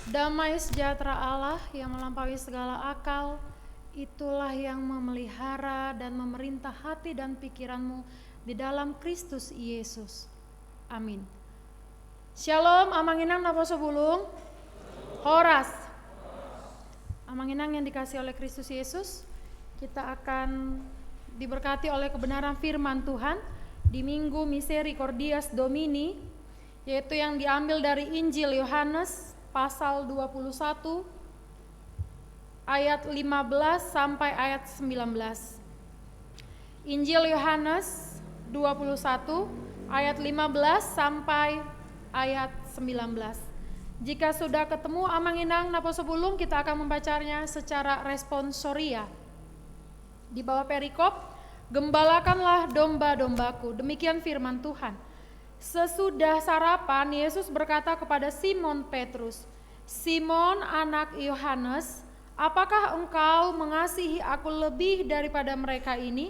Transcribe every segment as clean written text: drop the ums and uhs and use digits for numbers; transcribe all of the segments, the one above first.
Damai sejahtera Allah yang melampaui segala akal, itulah yang memelihara dan memerintah hati dan pikiranmu di dalam Kristus Yesus. Amin. Shalom, amanginang napa sebulung? Horas. Amanginang yang dikasih oleh Kristus Yesus, kita akan diberkati oleh kebenaran firman Tuhan di Minggu Misericordias Domini, yaitu yang diambil dari Injil Yohanes pasal 21 ayat 15 sampai ayat 19. Injil Yohanes 21 ayat 15 sampai ayat 19. Jika sudah ketemu amanginang napa sebelum, kita akan membacanya secara responsoria. Di bawah perikop, gembalakanlah domba-dombaku, demikian firman Tuhan. Sesudah sarapan, Yesus berkata kepada Simon Petrus, "Simon anak Yohanes, apakah engkau mengasihi aku lebih daripada mereka ini?"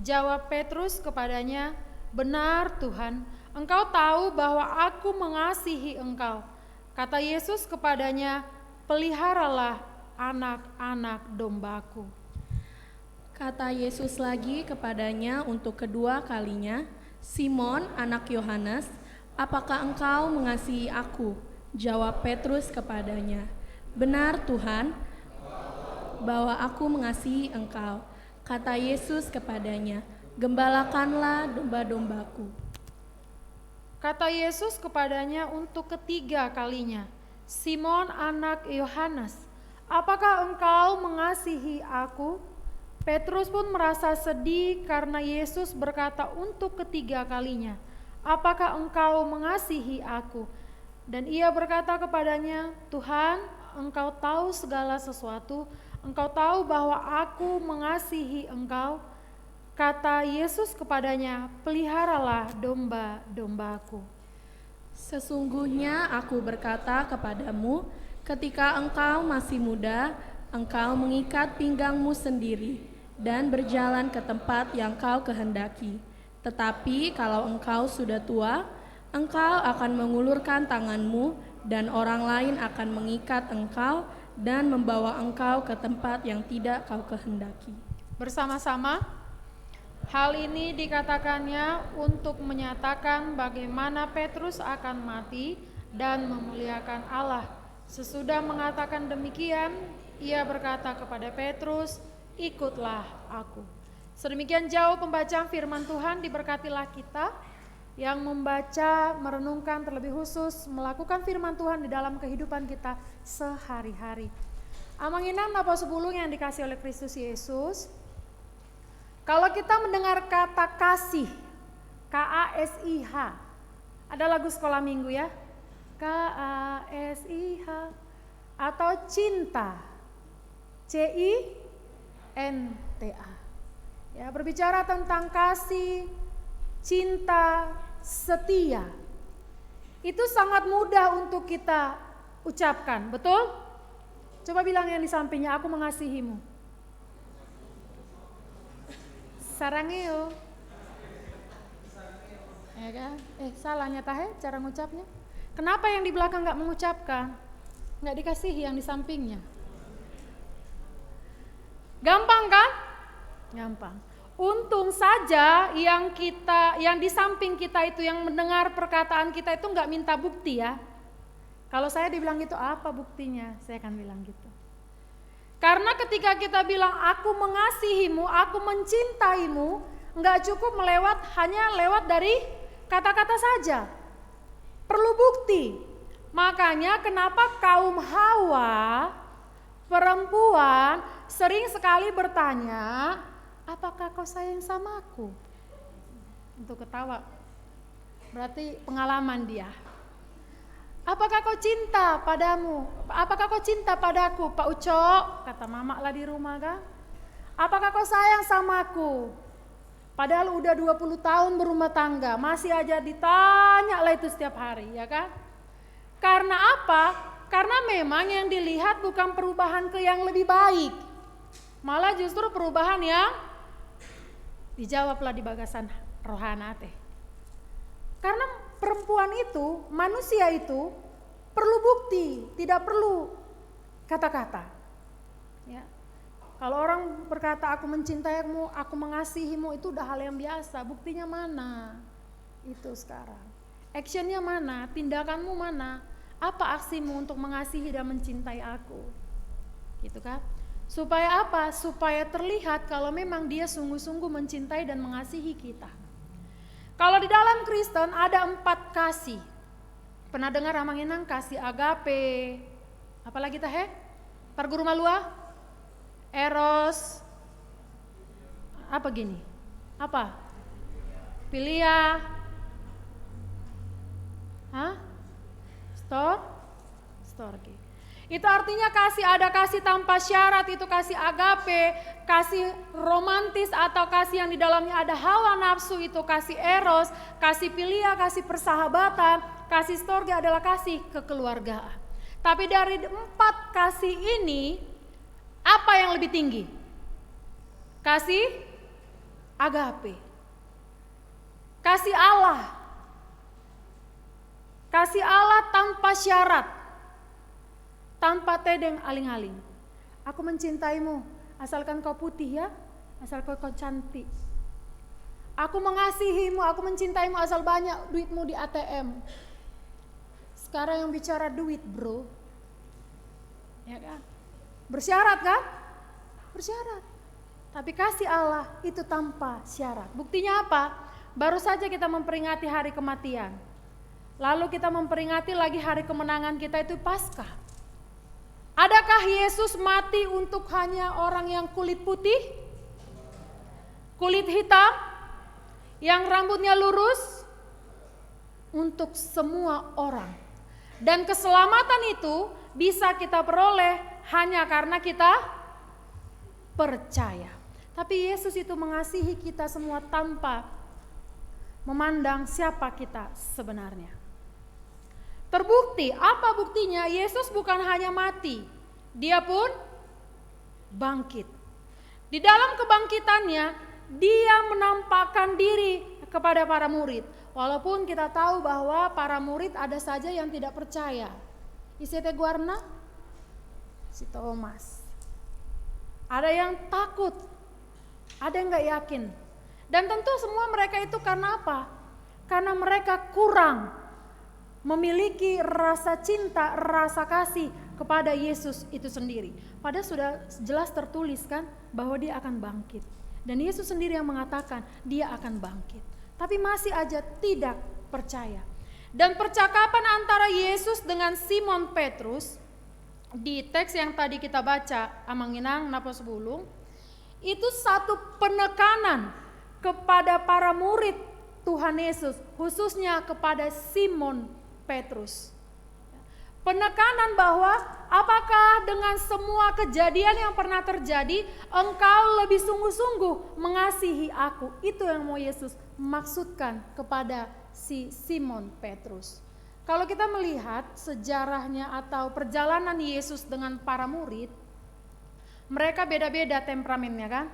Jawab Petrus kepadanya, "Benar Tuhan, engkau tahu bahwa aku mengasihi engkau." Kata Yesus kepadanya, "Peliharalah anak-anak dombaku." Kata Yesus lagi kepadanya untuk kedua kalinya, "Simon anak Yohanes, apakah engkau mengasihi aku?" Jawab Petrus kepadanya, "Benar Tuhan, bahwa aku mengasihi engkau." Kata Yesus kepadanya, "Gembalakanlah domba-dombaku." Kata Yesus kepadanya untuk ketiga kalinya, "Simon anak Yohanes, apakah engkau mengasihi aku?" Petrus pun merasa sedih karena Yesus berkata untuk ketiga kalinya, "Apakah engkau mengasihi aku?" Dan ia berkata kepadanya, "Tuhan, engkau tahu segala sesuatu, engkau tahu bahwa aku mengasihi engkau." Kata Yesus kepadanya, "Peliharalah domba-dombaku." Sesungguhnya aku berkata kepadamu, ketika engkau masih muda, engkau mengikat pinggangmu sendiri dan berjalan ke tempat yang kau kehendaki. Tetapi kalau engkau sudah tua, engkau akan mengulurkan tanganmu dan orang lain akan mengikat engkau dan membawa engkau ke tempat yang tidak kau kehendaki. Bersama-sama, hal ini dikatakannya untuk menyatakan bagaimana Petrus akan mati dan memuliakan Allah. Sesudah mengatakan demikian, ia berkata kepada Petrus, "Ikutlah aku." Sedemikian jauh pembacaan firman Tuhan. Diberkatilah kita yang membaca, merenungkan, terlebih khusus melakukan firman Tuhan di dalam kehidupan kita sehari-hari. Amanginang napa sebulung yang dikasih oleh Kristus Yesus, kalau kita mendengar kata kasih, K-A-S-I-H, ada lagu sekolah minggu ya, K-A-S-I-H, atau cinta, C-I-N-T-A. Ya, berbicara tentang kasih, cinta, setia. Itu sangat mudah untuk kita ucapkan, betul? Coba bilang yang di sampingnya, "Aku mengasihimu." Sarangeo. Ya kan? Salahnya tahe cara ngucapnya. Kenapa yang di belakang nggak mengucapkan? Nggak dikasihi yang di sampingnya. Gampang kan? Gampang. Untung saja yang di samping kita itu yang mendengar perkataan kita itu nggak minta bukti ya. Kalau saya dibilang gitu, apa buktinya? Saya akan bilang gitu. Karena ketika kita bilang aku mengasihimu, aku mencintaimu, nggak cukup hanya lewat dari kata-kata saja. Perlu bukti. Makanya kenapa kaum Hawa, perempuan, sering sekali bertanya, "Apakah kau sayang sama aku?" Untuk ketawa. Berarti pengalaman dia. "Apakah kau cinta padamu? Apakah kau cinta padaku, Pak Ucok?" Kata mama lah di rumah kan. "Apakah kau sayang sama aku?" Padahal udah 20 tahun berumah tangga, masih aja ditanya lah itu setiap hari, ya kan? Karena apa? Karena memang yang dilihat bukan perubahan ke yang lebih baik, malah justru perubahan yang dijawablah di bagasan rohana teh. Karena perempuan itu, manusia itu perlu bukti, tidak perlu kata-kata. Ya. Kalau orang berkata aku mencintaimu, aku mengasihimu, itu udah hal yang biasa. Buktinya mana? Itu sekarang. Actionnya mana? Tindakanmu mana? Apa aksimu untuk mengasihi dan mencintai aku? Gitu kan? Supaya apa? Supaya terlihat kalau memang dia sungguh-sungguh mencintai dan mengasihi kita. Kalau di dalam Kristen ada 4 kasih. Pernah dengar Amanginang kasih agape? Apalagi teh? Parguru malua? Eros? Apa gini? Apa? Philia? Hah? Storge. Itu artinya kasih, ada kasih tanpa syarat, itu kasih agape, kasih romantis atau kasih yang di dalamnya ada hawa nafsu, itu kasih eros, kasih philia, kasih persahabatan, kasih storge adalah kasih kekeluargaan. Tapi dari 4 kasih ini, apa yang lebih tinggi? Kasih agape. Kasih Allah. Kasih Allah tanpa syarat. Tanpa tedeng aling-aling. Aku mencintaimu, asalkan kau putih ya, asalkan kau cantik. Aku mengasihimu, aku mencintaimu asal banyak duitmu di ATM. Sekarang yang bicara duit, bro. Ya kan? Bersyarat kan? Bersyarat. Tapi kasih Allah itu tanpa syarat. Buktinya apa? Baru saja kita memperingati hari kematian. Lalu kita memperingati lagi hari kemenangan kita, itu Paskah. Adakah Yesus mati untuk hanya orang yang kulit putih? Kulit hitam? Yang rambutnya lurus? Untuk semua orang. Dan keselamatan itu bisa kita peroleh hanya karena kita percaya. Tapi Yesus itu mengasihi kita semua tanpa memandang siapa kita sebenarnya. Terbukti, apa buktinya? Yesus bukan hanya mati, dia pun bangkit. Di dalam kebangkitannya, dia menampakkan diri kepada para murid. Walaupun kita tahu bahwa para murid ada saja yang tidak percaya. Isete guarna, si Thomas. Ada yang takut, ada yang gak yakin. Dan tentu semua mereka itu karena apa? Karena mereka kurang memiliki rasa cinta, rasa kasih kepada Yesus itu sendiri. Padahal sudah jelas tertulis kan bahwa dia akan bangkit. Dan Yesus sendiri yang mengatakan dia akan bangkit. Tapi masih aja tidak percaya. Dan percakapan antara Yesus dengan Simon Petrus di teks yang tadi kita baca, Amanginang Napos Bulung, itu satu penekanan kepada para murid Tuhan Yesus, khususnya kepada Simon Petrus. Penekanan bahwa apakah dengan semua kejadian yang pernah terjadi engkau lebih sungguh-sungguh mengasihi aku. Itu yang mau Yesus maksudkan kepada si Simon Petrus. Kalau kita melihat sejarahnya atau perjalanan Yesus dengan para murid, mereka beda-beda temperamennya kan.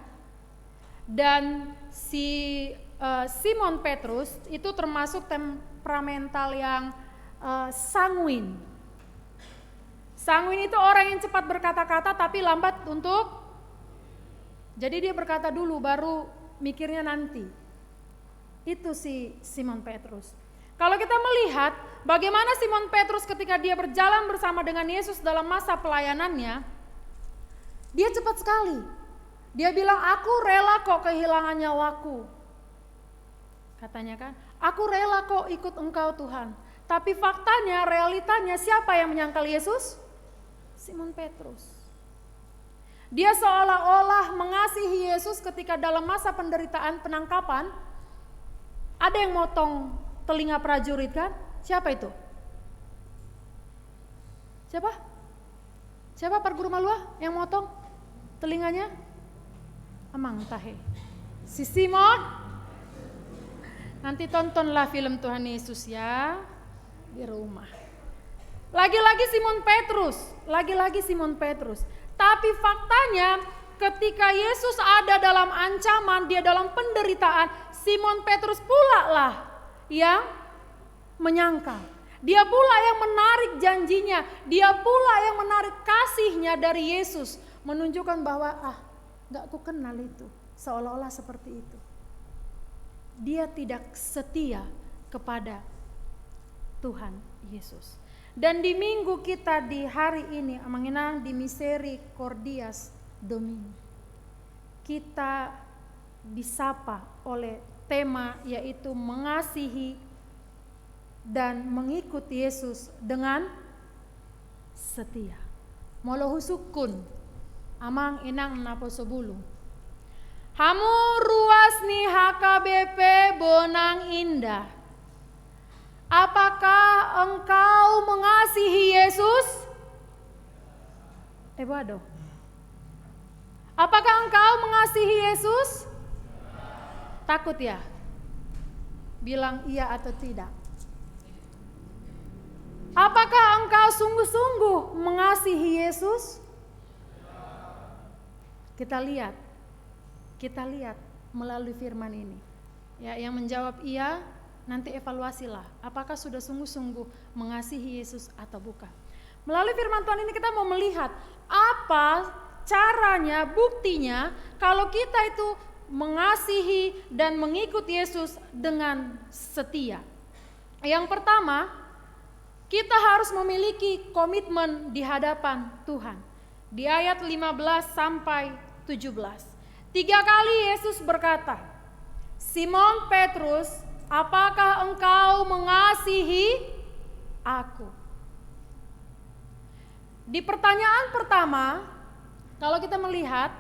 Dan si Simon Petrus itu termasuk temperamental yang sanguin. Sanguin itu orang yang cepat berkata-kata tapi lambat untuk, jadi dia berkata dulu baru mikirnya nanti. Itu si Simon Petrus. Kalau kita melihat bagaimana Simon Petrus ketika dia berjalan bersama dengan Yesus dalam masa pelayanannya, dia cepat sekali. Dia bilang, aku rela kok kehilangan nyawaku. Katanya kan, aku rela kok ikut engkau Tuhan. Tapi faktanya, realitanya siapa yang menyangkal Yesus? Simon Petrus. Dia seolah-olah mengasihi Yesus ketika dalam masa penderitaan penangkapan, ada yang motong telinga prajurit kan? Siapa itu? Siapa Parguru Malua yang motong telinganya? Amang tahe. Si Simon. Nanti tontonlah film Tuhan Yesus ya di rumah. Lagi-lagi Simon Petrus. Tapi faktanya ketika Yesus ada dalam ancaman, dia dalam penderitaan, Simon Petrus pula lah yang menyangkal. Dia pula yang menarik janjinya, dia pula yang menarik kasihnya dari Yesus, menunjukkan bahwa gak ku kenal itu, seolah-olah seperti itu. Dia tidak setia kepada Tuhan Yesus. Dan di minggu kita di hari ini, mengenang di Misericordias Domini, kita disapa oleh tema yaitu mengasihi dan mengikut Yesus dengan setia. Molohusukun amang inang napo sebulu. Hamu ruas ni HKBP Bonang Indah. Apakah engkau mengasihi Yesus? Waduh. Apakah engkau mengasihi Yesus? Takut ya? Bilang iya atau tidak. Apakah engkau sungguh-sungguh mengasihi Yesus? Kita lihat melalui firman ini. Ya, yang menjawab iya, nanti evaluasilah. Apakah sudah sungguh-sungguh mengasihi Yesus atau bukan? Melalui firman Tuhan ini kita mau melihat apa caranya, buktinya kalau kita itu mengasihi dan mengikut Yesus dengan setia. Yang pertama, kita harus memiliki komitmen di hadapan Tuhan. Di ayat 15 sampai 17. 3 kali Yesus berkata, Simon Petrus, apakah engkau mengasihi aku? Di pertanyaan pertama, kalau kita melihat,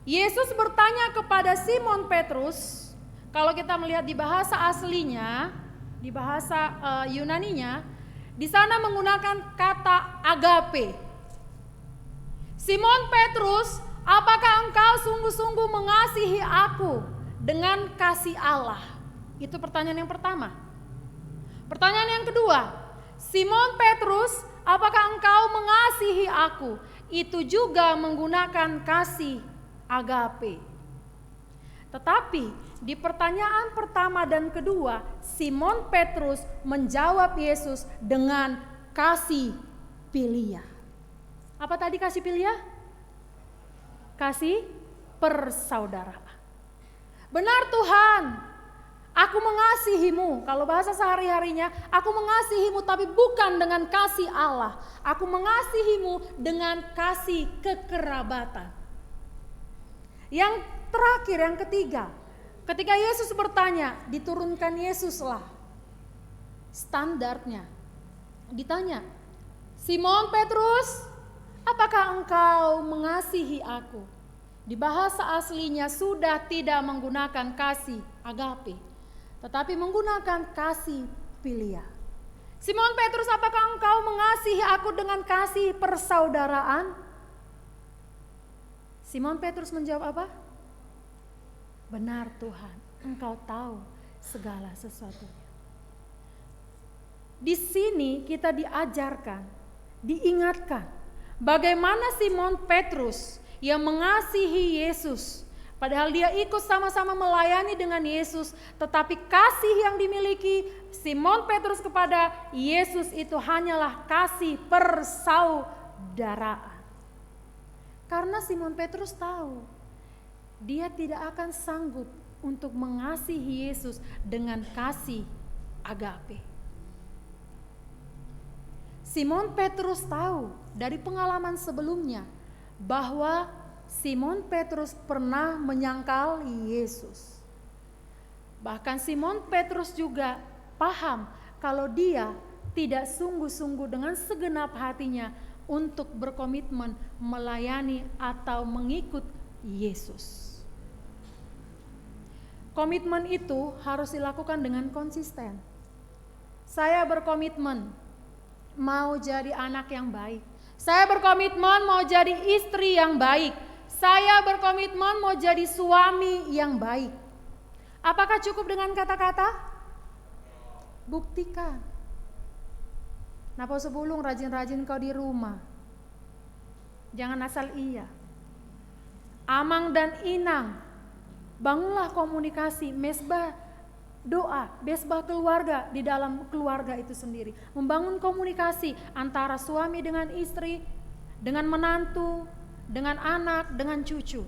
Yesus bertanya kepada Simon Petrus, kalau kita melihat di bahasa aslinya, di bahasa Yunaninya, di sana menggunakan kata agape. Simon Petrus, apakah engkau sungguh-sungguh mengasihi aku dengan kasih Allah? Itu pertanyaan yang pertama. Pertanyaan yang kedua, Simon Petrus, apakah engkau mengasihi aku? Itu juga menggunakan kasih agape. Tetapi di pertanyaan pertama dan kedua, Simon Petrus menjawab Yesus dengan kasih filia. Apa tadi kasih filia? Kasih persaudaraan. Benar Tuhan, aku mengasihimu. Kalau bahasa sehari-harinya, aku mengasihimu tapi bukan dengan kasih Allah. Aku mengasihimu dengan kasih kekerabatan. Yang terakhir, yang ketiga, ketika Yesus bertanya, diturunkan Yesuslah standarnya. Ditanya, Simon Petrus, apakah engkau mengasihi aku? Di bahasa aslinya sudah tidak menggunakan kasih agape, tetapi menggunakan kasih filia. Simon Petrus, apakah engkau mengasihi aku dengan kasih persaudaraan? Simon Petrus menjawab apa? Benar Tuhan, engkau tahu segala sesuatunya. Di sini kita diajarkan, diingatkan bagaimana Simon Petrus yang mengasihi Yesus, padahal dia ikut sama-sama melayani dengan Yesus, tetapi kasih yang dimiliki Simon Petrus kepada Yesus itu hanyalah kasih persaudaraan. Karena Simon Petrus tahu dia tidak akan sanggup untuk mengasihi Yesus dengan kasih agape. Simon Petrus tahu dari pengalaman sebelumnya bahwa Simon Petrus pernah menyangkal Yesus. Bahkan Simon Petrus juga paham kalau dia tidak sungguh-sungguh dengan segenap hatinya untuk berkomitmen melayani atau mengikut Yesus. Komitmen itu harus dilakukan dengan konsisten. Saya berkomitmen mau jadi anak yang baik. Saya berkomitmen mau jadi istri yang baik. Saya berkomitmen mau jadi suami yang baik. Apakah cukup dengan kata-kata? Buktikan. Napa sebelum rajin-rajin kau di rumah. Jangan asal iya. Amang dan inang, bangunlah komunikasi mesbah doa, besbah keluarga di dalam keluarga itu sendiri. Membangun komunikasi antara suami dengan istri, dengan menantu, dengan anak, dengan cucu.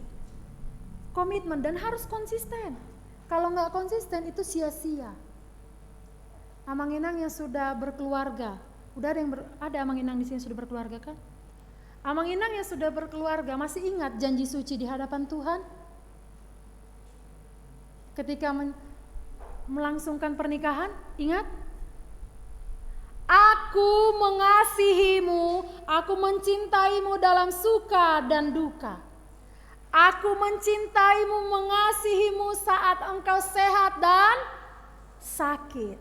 Komitmen dan harus konsisten. Kalau nggak konsisten itu sia-sia. Amang Inang yang sudah berkeluarga, udah ada Amang Inang di sini sudah berkeluarga kan? Amang Inang yang sudah berkeluarga masih ingat janji suci di hadapan Tuhan? Ketika melangsungkan pernikahan, ingat? Aku mengasihimu, aku mencintaimu dalam suka dan duka. Aku mencintaimu, mengasihimu saat engkau sehat dan sakit.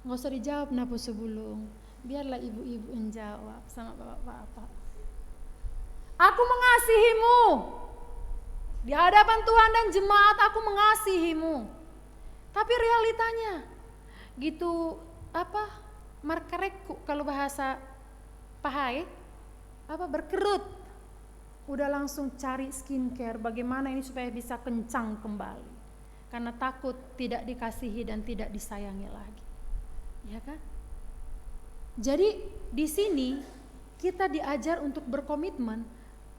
Nggak usah dijawab napu sebelum, biarlah ibu-ibu yang jawab sama bapak-bapak. Aku mengasihimu. Di hadapan Tuhan dan jemaat aku mengasihimu. Tapi realitanya gitu markereku kalau bahasa Pahai berkerut. Udah langsung cari skincare bagaimana ini supaya bisa kencang kembali. Karena takut tidak dikasihi dan tidak disayangi lagi. Ya kan? Jadi di sini kita diajar untuk berkomitmen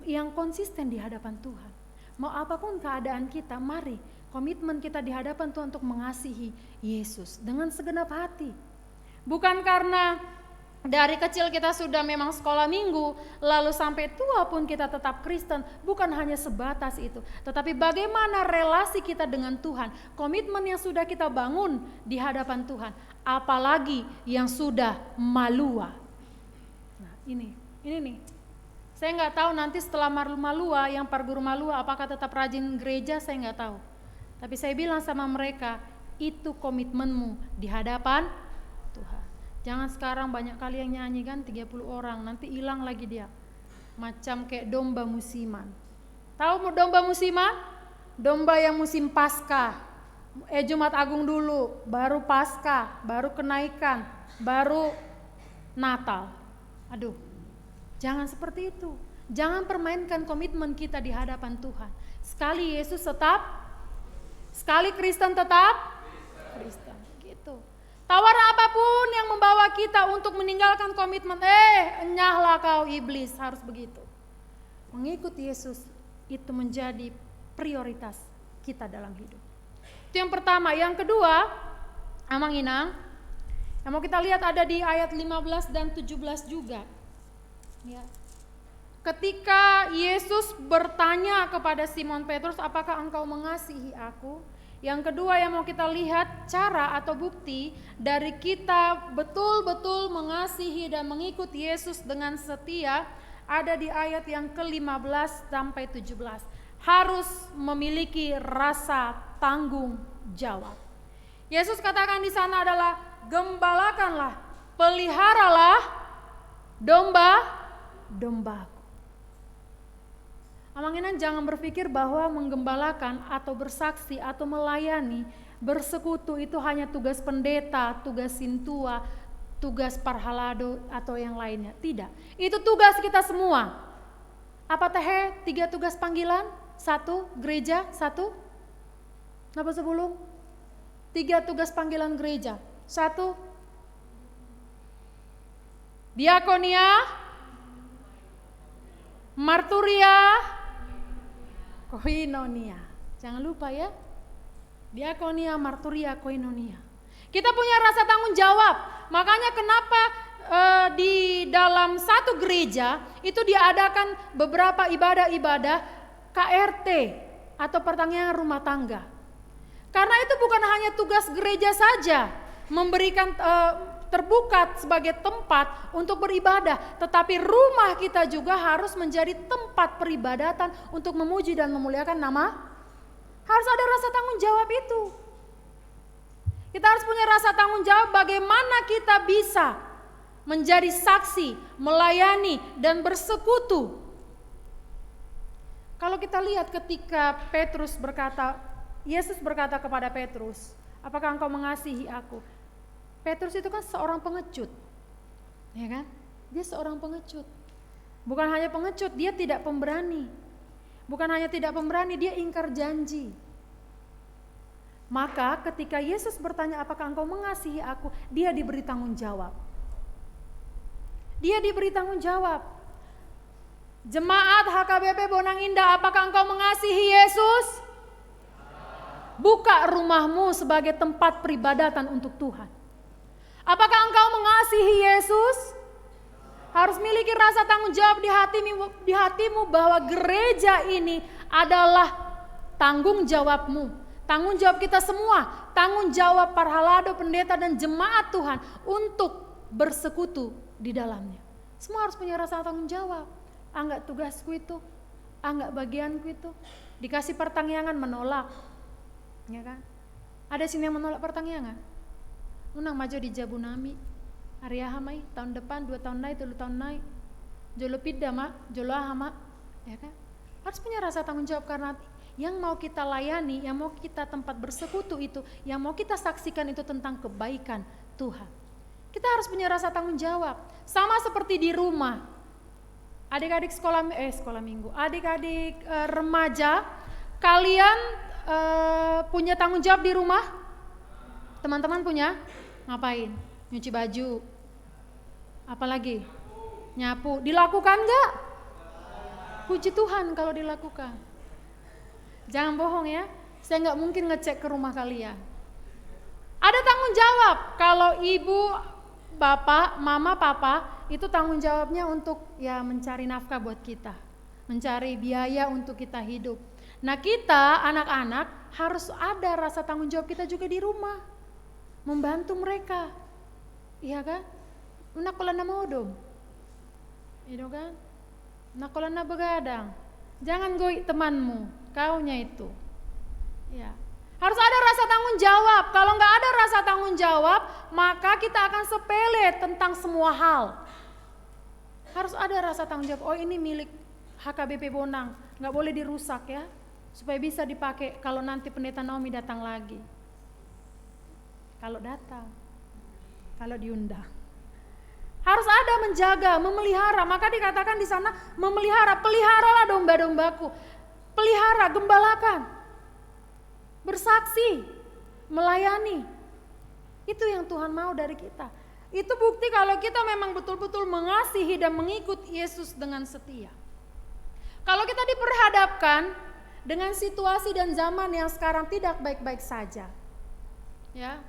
yang konsisten di hadapan Tuhan. Mau apapun keadaan kita, mari komitmen kita di hadapan Tuhan untuk mengasihi Yesus dengan segenap hati. Bukan karena dari kecil kita sudah memang sekolah minggu, lalu sampai tua pun kita tetap Kristen, bukan hanya sebatas itu. Tetapi bagaimana relasi kita dengan Tuhan, komitmen yang sudah kita bangun di hadapan Tuhan, apalagi yang sudah malua. Nah ini nih. Saya nggak tahu nanti setelah malua, yang parguru malua apakah tetap rajin gereja, saya nggak tahu. Tapi saya bilang sama mereka, itu komitmenmu di hadapan Tuhan. Jangan sekarang banyak kali yang nyanyi kan 30 orang, nanti hilang lagi dia. Macam kayak domba musiman. Tahu domba musiman? Domba yang musim Paskah. Jumat Agung dulu, baru Paskah, baru kenaikan, baru Natal. Aduh. Jangan seperti itu. Jangan permainkan komitmen kita di hadapan Tuhan. Sekali Yesus tetap, sekali Kristen tetap Kristen. Gitu. Tawaran apapun yang membawa kita untuk meninggalkan komitmen, enyahlah kau iblis, harus begitu. Mengikut Yesus itu menjadi prioritas kita dalam hidup. Itu yang pertama. Yang kedua, Amang Inang, yang mau kita lihat ada di ayat 15 dan 17 juga. Ya. Ketika Yesus bertanya kepada Simon Petrus, apakah engkau mengasihi aku? Yang kedua yang mau kita lihat cara atau bukti dari kita betul-betul mengasihi dan mengikuti Yesus dengan setia ada di ayat yang ke-15 sampai 17. Harus memiliki rasa tanggung jawab. Yesus katakan di sana adalah gembalakanlah, peliharalah domba-dombaku. Amang Inang jangan berpikir bahwa menggembalakan atau bersaksi atau melayani, bersekutu itu hanya tugas pendeta, tugas sintua, tugas parhalado atau yang lainnya. Tidak, itu tugas kita semua. Apa teh? 3 tugas panggilan? 1 gereja, 1 apa sebelum? 3 tugas panggilan gereja. 1 diakonia, marturia, koinonia. Jangan lupa ya. Diakonia, marturia, koinonia. Kita punya rasa tanggung jawab. Makanya kenapa di dalam satu gereja itu diadakan beberapa ibadah-ibadah KRT atau pertanian rumah tangga. Karena itu bukan hanya tugas gereja saja memberikan terbuka sebagai tempat untuk beribadah, tetapi rumah kita juga harus menjadi tempat peribadatan untuk memuji dan memuliakan nama. Harus ada rasa tanggung jawab itu. Kita harus punya rasa tanggung jawab bagaimana kita bisa menjadi saksi, melayani dan bersekutu. Kalau kita lihat ketika Yesus berkata kepada Petrus, apakah engkau mengasihi aku? Petrus itu kan seorang pengecut, ya kan? Dia seorang pengecut. Bukan hanya pengecut, dia tidak pemberani. Bukan hanya tidak pemberani, dia ingkar janji. Maka ketika Yesus bertanya, apakah engkau mengasihi aku? Dia diberi tanggung jawab. Dia diberi tanggung jawab. Jemaat HKBP Bonang Indah, apakah engkau mengasihi Yesus? Buka rumahmu sebagai tempat peribadatan untuk Tuhan. Apakah engkau mengasihi Yesus? Harus miliki rasa tanggung jawab di hatimu bahwa gereja ini adalah tanggung jawabmu. Tanggung jawab kita semua, tanggung jawab para halado, pendeta dan jemaat Tuhan untuk bersekutu di dalamnya. Semua harus punya rasa tanggung jawab. Enggak tugasku itu, enggak bagianku itu. Dikasih pertangyangan menolak. Ya kan? Ada sini yang menolak pertangyangan. Unang maju di Jabunami. Area hamai tahun depan 2 tahun naik 3 tahun naik. Jolo pidda mak, jolo hama, ya kan? Harus punya rasa tanggung jawab karena yang mau kita layani, yang mau kita tempat bersekutu itu, yang mau kita saksikan itu tentang kebaikan Tuhan. Kita harus punya rasa tanggung jawab. Sama seperti di rumah. Adik-adik sekolah minggu, adik-adik remaja, kalian punya tanggung jawab di rumah? Teman-teman punya? Ngapain? Nyuci baju. Apalagi? Nyapu. Dilakukan enggak? Puji Tuhan kalau dilakukan. Jangan bohong ya. Saya enggak mungkin ngecek ke rumah kalian. Ada tanggung jawab. Kalau ibu, bapak, mama, papa, itu tanggung jawabnya untuk ya mencari nafkah buat kita. Mencari biaya untuk kita hidup. Nah kita anak-anak harus ada rasa tanggung jawab kita juga di rumah. Membantu mereka. Iya kan? Nakolan na modom. Itu kan? Nakolan na begadang. Jangan goi temanmu, kaunya itu. Ya. Harus ada rasa tanggung jawab. Kalau nggak ada rasa tanggung jawab, maka kita akan sepele tentang semua hal. Harus ada rasa tanggung jawab. Oh ini milik HKBP Bonang, nggak boleh dirusak ya, supaya bisa dipakai kalau nanti pendeta Naomi datang lagi. Kalau datang, kalau diundang. Harus ada menjaga, memelihara. Maka dikatakan di sana memelihara, peliharalah domba-dombaku. Pelihara, gembalakan. Bersaksi, melayani. Itu yang Tuhan mau dari kita. Itu bukti kalau kita memang betul-betul mengasihi dan mengikut Yesus dengan setia. Kalau kita diperhadapkan dengan situasi dan zaman yang sekarang tidak baik-baik saja. Ya.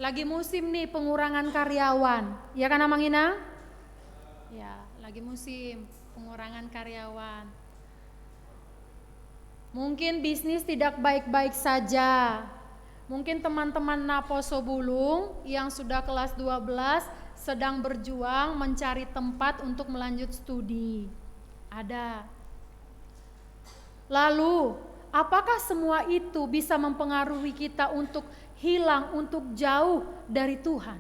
Lagi musim nih pengurangan karyawan. Ya kan Amang Inang? Ya, lagi musim pengurangan karyawan. Mungkin bisnis tidak baik-baik saja. Mungkin teman-teman Naposo Bulung yang sudah kelas 12 sedang berjuang mencari tempat untuk melanjut studi. Ada. Lalu, apakah semua itu bisa mempengaruhi kita untuk hilang, untuk jauh dari Tuhan?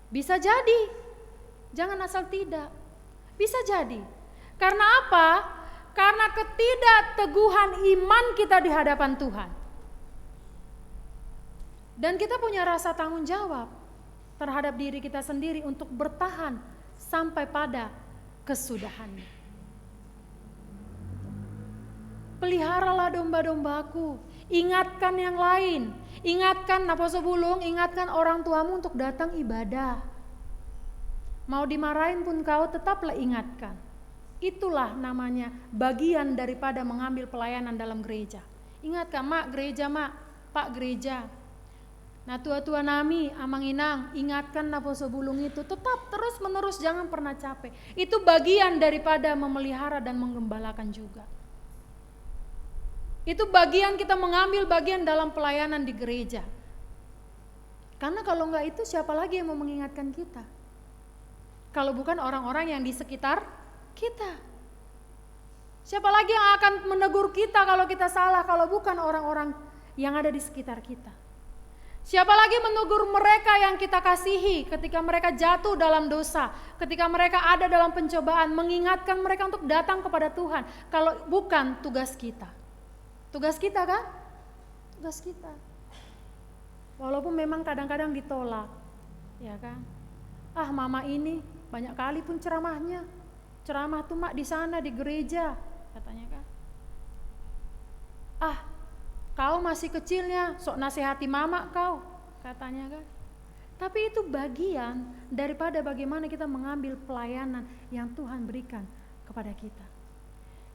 Bisa jadi. Jangan asal tidak. Bisa jadi. Karena apa? Karena ketidakteguhan iman kita di hadapan Tuhan. Dan kita punya rasa tanggung jawab terhadap diri kita sendiri untuk bertahan sampai pada kesudahannya. Peliharalah domba-dombaku, ingatkan yang lain, ingatkan Naposo Bulung, ingatkan orang tuamu untuk datang ibadah. Mau dimarahin pun kau tetaplah ingatkan. Itulah namanya bagian daripada mengambil pelayanan dalam gereja. Ingatkan, mak gereja, mak, pak gereja. Nah tua-tua nami, Amang Inang, ingatkan Naposo Bulung itu tetap terus menerus, jangan pernah capek. Itu bagian daripada memelihara dan menggembalakan juga. Itu bagian kita mengambil bagian dalam pelayanan di gereja. Karena kalau enggak itu siapa lagi yang mau mengingatkan kita? Kalau bukan orang-orang yang di sekitar kita. Siapa lagi yang akan menegur kita kalau kita salah kalau bukan orang-orang yang ada di sekitar kita? Siapa lagi menegur mereka yang kita kasihi ketika mereka jatuh dalam dosa, ketika mereka ada dalam pencobaan, mengingatkan mereka untuk datang kepada Tuhan kalau bukan tugas kita? Tugas kita kan? Tugas kita. Walaupun memang kadang-kadang ditolak, ya kan? Ah mama ini banyak kali pun ceramahnya. Ceramah tuh mak di sana di gereja, katanya kan. Ah Kau masih kecilnya, sok nasihati mama kau, katanya kan. Tapi itu bagian daripada bagaimana kita mengambil pelayanan yang Tuhan berikan kepada kita.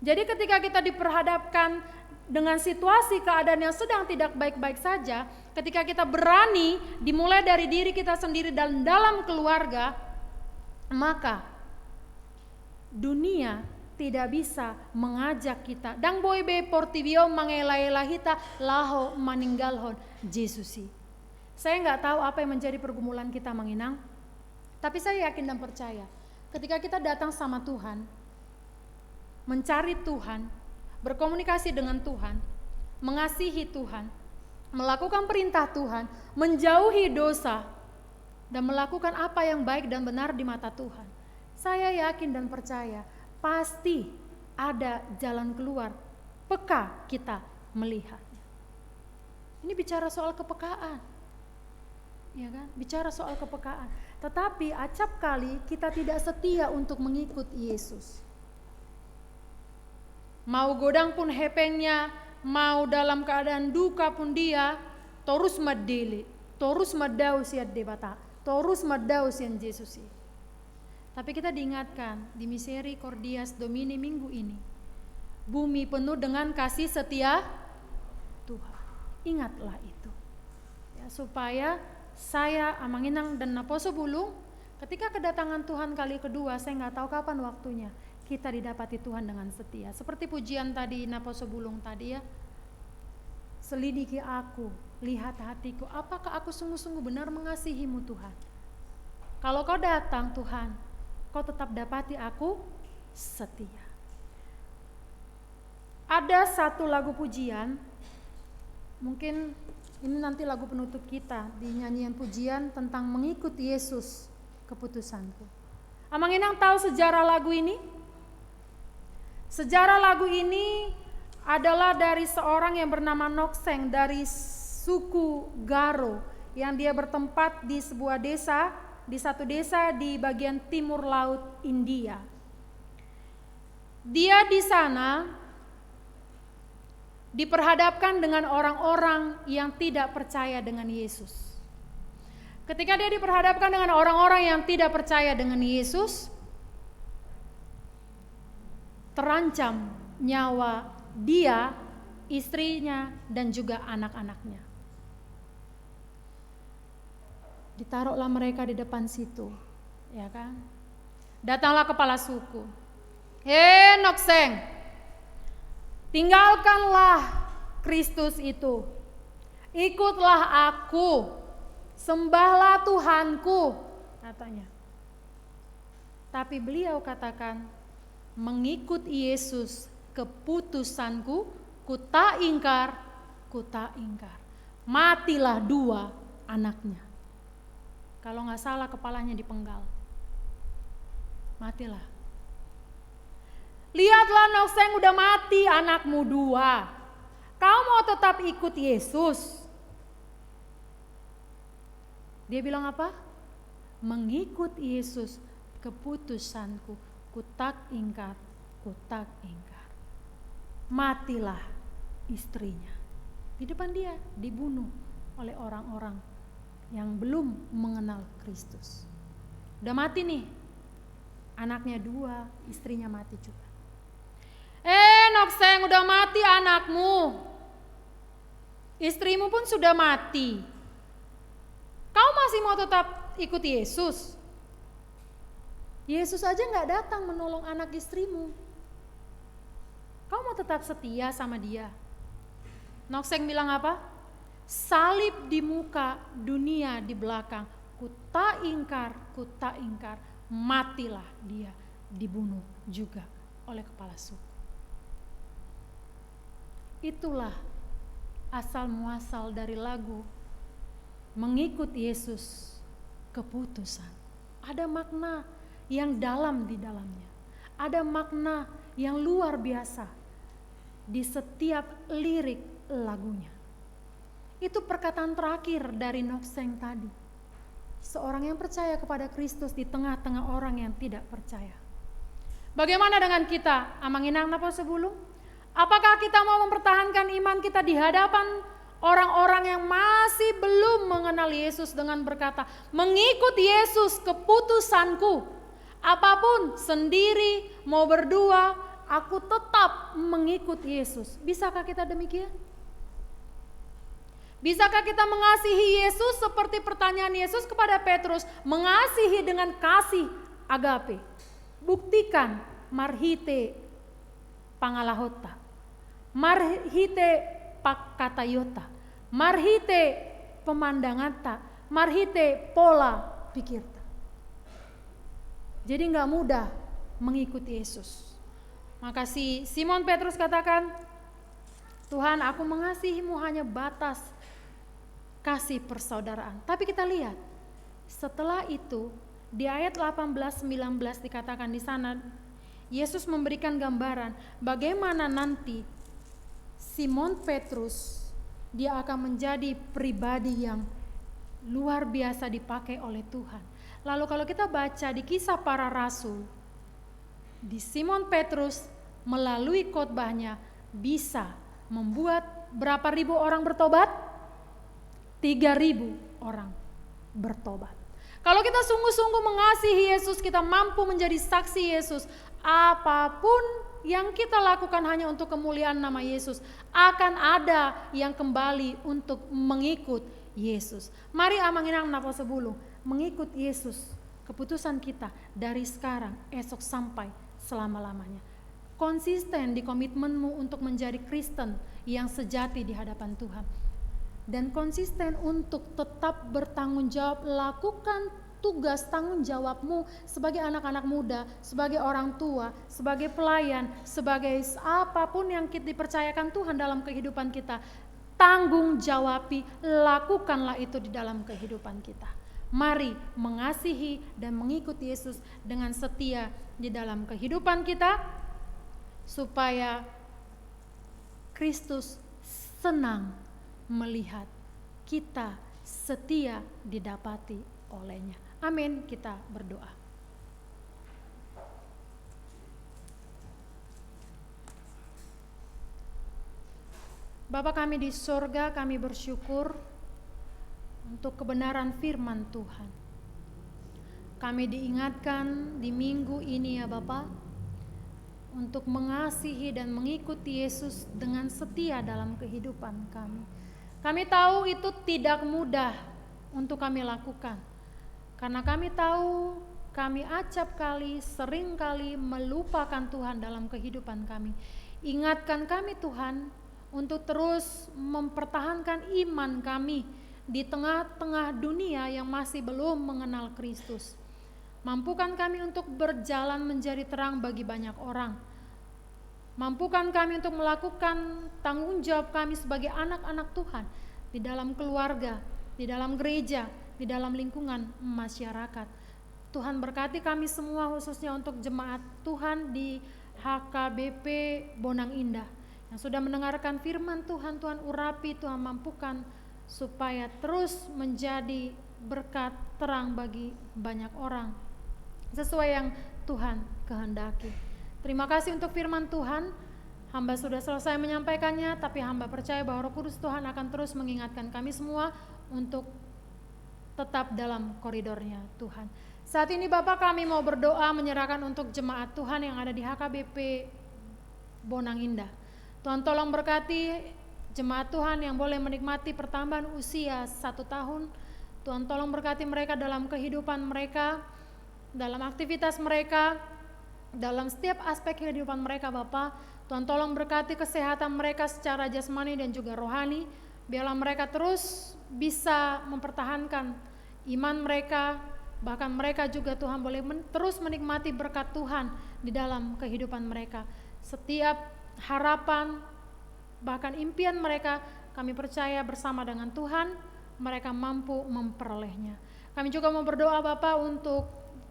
Jadi ketika kita diperhadapkan dengan situasi keadaan yang sedang tidak baik-baik saja, ketika kita berani dimulai dari diri kita sendiri dan dalam keluarga, maka dunia tidak bisa mengajak kita. Dang boy be portivio mangelahita laho maninggalhon Jesusi. Saya nggak tahu apa yang menjadi pergumulan kita menginang, tapi saya yakin dan percaya ketika kita datang sama Tuhan, mencari Tuhan, berkomunikasi dengan Tuhan, mengasihi Tuhan, melakukan perintah Tuhan, menjauhi dosa, dan melakukan apa yang baik dan benar di mata Tuhan. Saya yakin dan percaya pasti ada jalan keluar, peka kita melihatnya. Ini bicara soal kepekaan. Ya kan? Bicara soal kepekaan. Tetapi acap kali kita tidak setia untuk mengikut Yesus. Mau godang pun hepengnya, mau dalam keadaan duka pun dia, torus madele, torus madaus ya debata, torus madaus yang Yesusi. Tapi kita diingatkan di Misericordias Domini minggu ini, bumi penuh dengan kasih setia Tuhan. Ingatlah itu. Ya, supaya saya, Amanginang dan Naposo Bulung, ketika kedatangan Tuhan kali kedua, saya nggak tahu kapan waktunya, kita didapati Tuhan dengan setia. Seperti pujian tadi Naposo Bulung tadi ya, selidiki aku, lihat hatiku, apakah aku sungguh-sungguh benar mengasihimu Tuhan. Kalau kau datang Tuhan, kau tetap dapati aku setia. Ada satu lagu pujian, mungkin ini nanti lagu penutup kita di nyanyian pujian tentang mengikut Yesus keputusanku. Amanginang tahu sejarah lagu ini? Sejarah lagu ini adalah dari seorang yang bernama Nokseng dari suku Garo yang dia bertempat di sebuah desa, di satu desa di bagian timur laut India. Dia di sana diperhadapkan dengan orang-orang yang tidak percaya dengan Yesus. Ketika dia diperhadapkan dengan orang-orang yang tidak percaya dengan Yesus, terancam nyawa dia, istrinya, dan juga anak-anaknya. Ditaruhlah mereka di depan situ, ya kan? Datanglah kepala suku. Hei Nokseng, tinggalkanlah Kristus itu, ikutlah aku, sembahlah Tuhanku, katanya. Tapi beliau katakan, mengikut Yesus keputusanku, ku tak ingkar. Matilah dua anaknya. Kalau nggak salah kepalanya dipenggal. Matilah. Lihatlah Nokseng udah mati anakmu dua. Kau mau tetap ikut Yesus? Dia bilang apa? Mengikut Yesus keputusanku, ku tak ingkar. Matilah istrinya. Di depan dia dibunuh oleh orang-orang yang belum mengenal Kristus. Udah mati nih. Anaknya dua, istrinya mati juga. Nokseng, udah mati anakmu. Istrimu pun sudah mati. Kau masih mau tetap ikut Yesus? Yesus aja gak datang menolong anak istrimu. Kau mau tetap setia sama dia? Nokseng bilang apa? Salib di muka, dunia di belakang. Ku tak ingkar. Matilah dia, dibunuh juga oleh kepala suku. Itulah asal muasal dari lagu mengikut Yesus keputusan. Ada makna yang dalam di dalamnya. Ada makna yang luar biasa di setiap lirik lagunya. Itu perkataan terakhir dari Nokseng tadi. Seorang yang percaya kepada Kristus di tengah-tengah orang yang tidak percaya. Bagaimana dengan kita? Amanginang napa sebelum? Apakah kita mau mempertahankan iman kita di hadapan orang-orang yang masih belum mengenal Yesus dengan berkata, mengikut Yesus keputusanku. Apapun, sendiri, mau berdua, aku tetap mengikut Yesus. Bisakah kita demikian? Bisakah kita mengasihi Yesus seperti pertanyaan Yesus kepada Petrus, mengasihi dengan kasih agape? Buktikan marhite pangalahota, marhite pakatayota, marhite pemandangata, marhite pola pikirta. Jadi gak mudah mengikuti Yesus. Maka si Simon Petrus katakan, Tuhan, aku mengasihimu hanya batas kasih persaudaraan. Tapi kita lihat, setelah itu di ayat 18-19 dikatakan di sana, Yesus memberikan gambaran bagaimana nanti Simon Petrus dia akan menjadi pribadi yang luar biasa dipakai oleh Tuhan. Lalu kalau kita baca di Kisah Para Rasul, di Simon Petrus melalui khotbahnya bisa membuat berapa ribu orang bertobat? 3.000 orang bertobat. Kalau kita sungguh-sungguh mengasihi Yesus, kita mampu menjadi saksi Yesus. Apapun yang kita lakukan hanya untuk kemuliaan nama Yesus, akan ada yang kembali untuk mengikut Yesus. Mari amanginang napa sebulu mengikut Yesus, keputusan kita dari sekarang, esok sampai selama-lamanya. Konsisten di komitmenmu untuk menjadi Kristen yang sejati di hadapan Tuhan. Dan konsisten untuk tetap bertanggung jawab, lakukan tugas tanggung jawabmu sebagai anak-anak muda, sebagai orang tua, sebagai pelayan, sebagai apapun yang kita dipercayakan Tuhan dalam kehidupan kita. Tanggung jawabi, lakukanlah itu di dalam kehidupan kita. Mari mengasihi dan mengikuti Yesus dengan setia di dalam kehidupan kita, supaya Kristus senang melihat kita setia didapati olehnya. Amin. Kita berdoa. Bapa kami di sorga, kami bersyukur untuk kebenaran firman Tuhan. Kami diingatkan di minggu ini ya Bapa, untuk mengasihi dan mengikuti Yesus dengan setia dalam kehidupan kami. Kami tahu itu tidak mudah untuk kami lakukan, karena kami tahu kami acap kali, sering kali melupakan Tuhan dalam kehidupan kami. Ingatkan kami Tuhan untuk terus mempertahankan iman kami di tengah-tengah dunia yang masih belum mengenal Kristus. Mampukan kami untuk berjalan menjadi terang bagi banyak orang. Mampukan kami untuk melakukan tanggung jawab kami sebagai anak-anak Tuhan di dalam keluarga, di dalam gereja, di dalam lingkungan masyarakat. Tuhan berkati kami semua, khususnya untuk jemaat Tuhan di HKBP Bonang Indah yang sudah mendengarkan firman Tuhan. Tuhan urapi, Tuhan mampukan supaya terus menjadi berkat terang bagi banyak orang sesuai yang Tuhan kehendaki. Terima kasih untuk firman Tuhan. Hamba sudah selesai menyampaikannya, tapi hamba percaya bahwa Roh Kudus Tuhan akan terus mengingatkan kami semua untuk tetap dalam koridornya Tuhan. Saat ini Bapak, kami mau berdoa menyerahkan untuk jemaat Tuhan yang ada di HKBP Bonang Indah. Tuhan tolong berkati jemaat Tuhan yang boleh menikmati pertambahan usia 1 tahun. Tuhan tolong berkati mereka dalam kehidupan mereka, dalam aktivitas mereka, dalam setiap aspek kehidupan mereka Bapak. Tuhan tolong berkati kesehatan mereka secara jasmani dan juga rohani. Biarlah mereka terus bisa mempertahankan iman mereka, bahkan mereka juga Tuhan boleh terus menikmati berkat Tuhan di dalam kehidupan mereka. Setiap harapan, bahkan impian mereka, kami percaya bersama dengan Tuhan mereka mampu memperolehnya. Kami juga mau berdoa Bapak untuk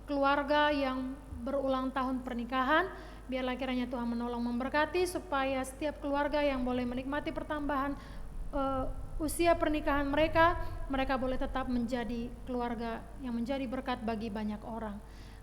keluarga yang berulang tahun pernikahan. Biarlah kiranya Tuhan menolong memberkati supaya setiap keluarga yang boleh menikmati pertambahan usia pernikahan mereka boleh tetap menjadi keluarga yang menjadi berkat bagi banyak orang.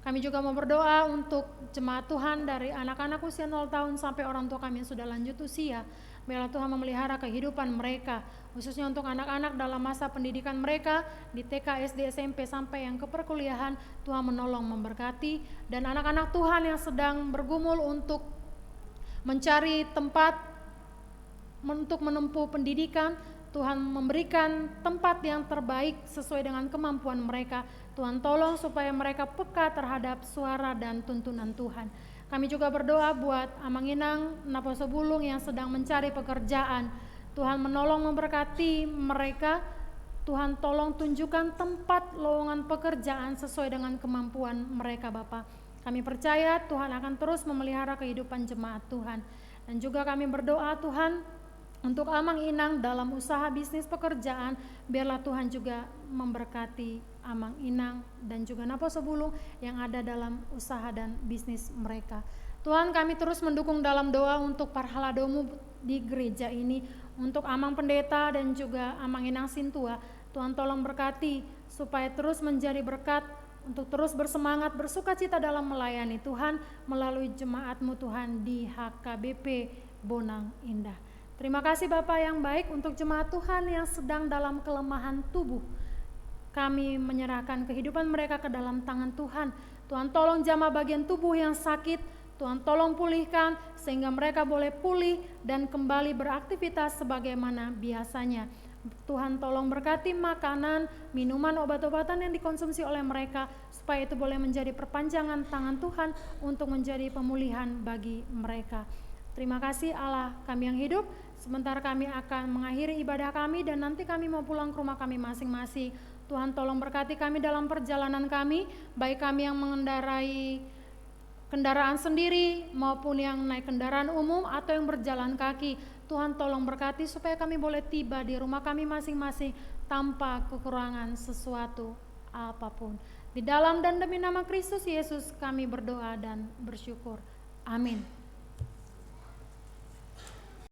Kami juga mau berdoa untuk jemaat Tuhan dari anak-anak usia 0 tahun sampai orang tua kami yang sudah lanjut usia. Biarlah Tuhan memelihara kehidupan mereka, khususnya untuk anak-anak dalam masa pendidikan mereka di TK, SD, SMP sampai yang ke perkuliahan. Tuhan menolong, memberkati, dan anak-anak Tuhan yang sedang bergumul untuk mencari tempat untuk menempuh pendidikan, Tuhan memberikan tempat yang terbaik sesuai dengan kemampuan mereka. Tuhan tolong supaya mereka peka terhadap suara dan tuntunan Tuhan. Kami juga berdoa buat Amang Inang, Naposo Bulung yang sedang mencari pekerjaan. Tuhan menolong, memberkati mereka. Tuhan tolong tunjukkan tempat lowongan pekerjaan sesuai dengan kemampuan mereka, Bapak. Kami percaya Tuhan akan terus memelihara kehidupan jemaat Tuhan. Dan juga kami berdoa Tuhan untuk Amang Inang dalam usaha bisnis pekerjaan, biarlah Tuhan juga memberkati Amang Inang dan juga Naposo Bulung yang ada dalam usaha dan bisnis mereka. Tuhan, kami terus mendukung dalam doa untuk para haladomu di gereja ini, untuk Amang Pendeta dan juga Amang Inang Sintua. Tuhan tolong berkati supaya terus menjadi berkat untuk terus bersemangat, bersukacita dalam melayani Tuhan melalui jemaat-Mu Tuhan di HKBP Bonang Indah. Terima kasih Bapak yang baik untuk jemaat Tuhan yang sedang dalam kelemahan tubuh. Kami menyerahkan kehidupan mereka ke dalam tangan Tuhan. Tuhan tolong jamah bagian tubuh yang sakit, Tuhan tolong pulihkan sehingga mereka boleh pulih dan kembali beraktivitas sebagaimana biasanya. Tuhan tolong berkati makanan, minuman, obat-obatan yang dikonsumsi oleh mereka supaya itu boleh menjadi perpanjangan tangan Tuhan untuk menjadi pemulihan bagi mereka. Terima kasih Allah kami yang hidup. Sebentar kami akan mengakhiri ibadah kami dan nanti kami mau pulang ke rumah kami masing-masing. Tuhan tolong berkati kami dalam perjalanan kami, baik kami yang mengendarai kendaraan sendiri maupun yang naik kendaraan umum atau yang berjalan kaki. Tuhan tolong berkati supaya kami boleh tiba di rumah kami masing-masing tanpa kekurangan sesuatu apapun. Di dalam dan demi nama Kristus Yesus kami berdoa dan bersyukur. Amin.